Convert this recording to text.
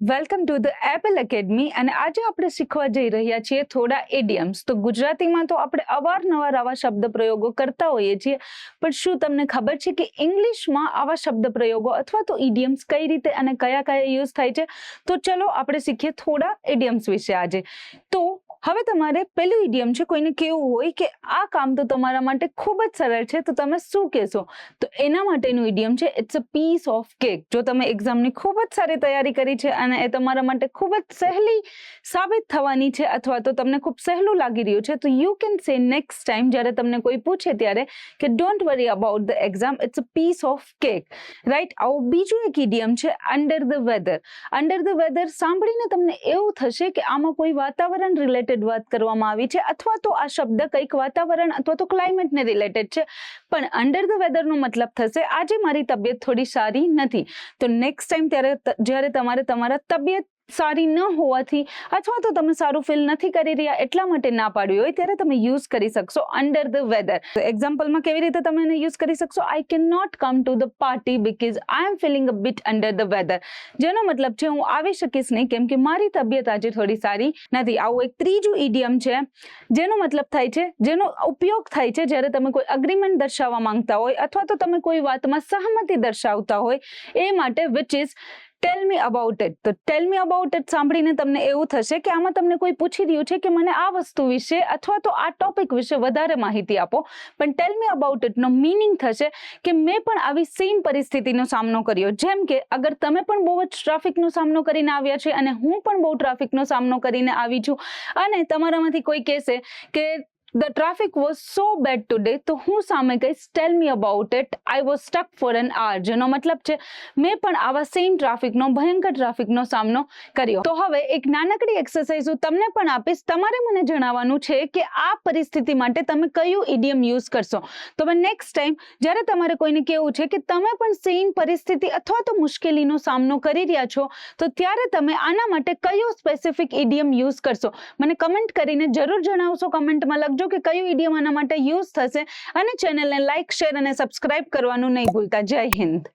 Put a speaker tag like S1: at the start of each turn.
S1: Welcome to the Apple academy. અને આજે આપણે શીખવા જઈ રહ્યા છીએ થોડા ઇડિયમ્સ. તો ગુજરાતીમાં તો આપણે અવારનવાર આવા શબ્દ પ્રયોગો કરતા હોઈએ છીએ, પણ શું તમને ખબર છે કે ઇંગ્લિશમાં આવા શબ્દ પ્રયોગો અથવા તો ઇડિયમ્સ કઈ રીતે અને કયા કયા યુઝ થાય છે? તો ચલો આપણે શીખીએ થોડા ઇડિયમ્સ વિશે આજે. તો હવે તમારે પેલું ઇડિયમ છે, કોઈને કેવું હોય કે આ કામ તો તમારા માટે ખૂબ જ સરળ છે, તો તમે શું કહેશો? તો એના માટેનું ઇડિયમ છે it's a piece of cake. જો તમે એક્ઝામની ખૂબ જ સારી તૈયારી કરી છે અને એ તમારા માટે ખૂબ જ સહેલી સાબિત થવાની છે અથવા તો તમને ખૂબ સહેલું લાગી રહ્યું છે, તો you can say next time જ્યારે તમને કોઈ પૂછે ત્યારે કે don't worry about the exam, it's a piece of cake, right? આવું બીજું એક ઇડિયમ છે under the weather. Under the weather સાંભળીને તમને એવું થશે કે આમાં કોઈ વાતાવરણ રિલેટેડ વાત કરવામાં આવી છે અથવા તો આ શબ્દ કંઈક વાતાવરણ અથવા તો ક્લાઇમેટને રિલેટેડ છે, પણ અંડર ધ વેધરનો મતલબ થશે આજે મારી તબિયત થોડી સારી નથી. તો નેક્સ્ટ ટાઈમ જ્યારે તમારે તમારા તબિયત સારી ન હોવાથી અથવા તો તમે સારું ફીલ નથી કરી રહ્યા એટલા માટે ના પાડવી હોય ત્યારે તમે યુઝ કરી શકશો અંડર ધ વેધર. એક્ઝામ્પલમાં કેવી રીતે તમે એને યુઝ કરી શકશો? I can not come to the party because I am feeling a bit under the weather. જેનો મતલબ છે હું આવી શકીશ નહીં કેમ કે મારી તબિયત આજે થોડી સારી નથી. આવું એક ત્રીજું ઇડિયમ છે જેનો મતલબ થાય છે, જેનો ઉપયોગ થાય છે જ્યારે તમે કોઈ અગ્રીમેન્ટ દર્શાવવા માંગતા હોય અથવા તો તમે કોઈ વાતમાં સહમતિ દર્શાવતા હોય એ માટે, which is tell me about it. તો ટેલ મી અબાઉટ ઇટ સાંભળીને તમને એવું થશે કે આમાં તમને કોઈ પૂછી રહ્યું છે કે મને આ વસ્તુ વિશે અથવા તો આ ટોપિક વિશે વધારે માહિતી આપો, પણ ટેલ મી અબાઉટ ઇટનો મીનિંગ થશે કે મેં પણ આવી સેમ પરિસ્થિતિનો સામનો કર્યો. જેમ કે અગર તમે પણ બહુ જ ટ્રાફિકનો સામનો કરીને આવ્યા છે અને હું પણ બહુ ટ્રાફિકનો સામનો કરીને આવી છું અને તમારામાંથી કોઈ કહેશે કે The traffic was so bad today, તો હું સામે કહીશ tell me about it, I was stuck for an hour. જેનો મતલબ છે મેં પણ આવા સેમ ટ્રાફિકનો, ભયંકર ટ્રાફિકનો સામનો કર્યો. તો હવે એક નાનકડી એક્સરસાઇઝ હું તમને પણ આપીશ. તમારે મને જણાવવાનું છે કે આ પરિસ્થિતિ માટે તમે કયું ઇડિયમ યુઝ કરશો. તો નેક્સ્ટ ટાઈમ જ્યારે તમારે કોઈને કહેવું છે કે તમે પણ સેમ પરિસ્થિતિ અથવા તો મુશ્કેલીનો સામનો કરી રહ્યા છો, તો ત્યારે તમે આના માટે કયો સ્પેસિફિક ઇડિયમ યુઝ કરશો? મને કમેન્ટ કરીને જરૂર જણાવશો. કમેન્ટમાં લખજો કે કયું ઇડિયમ આના માટે યુઝ થશે અને ચેનલને લાઈક, શેર અને સબસ્ક્રાઇબ કરવાનું નહીં ભૂલતા. જય હિન્દ.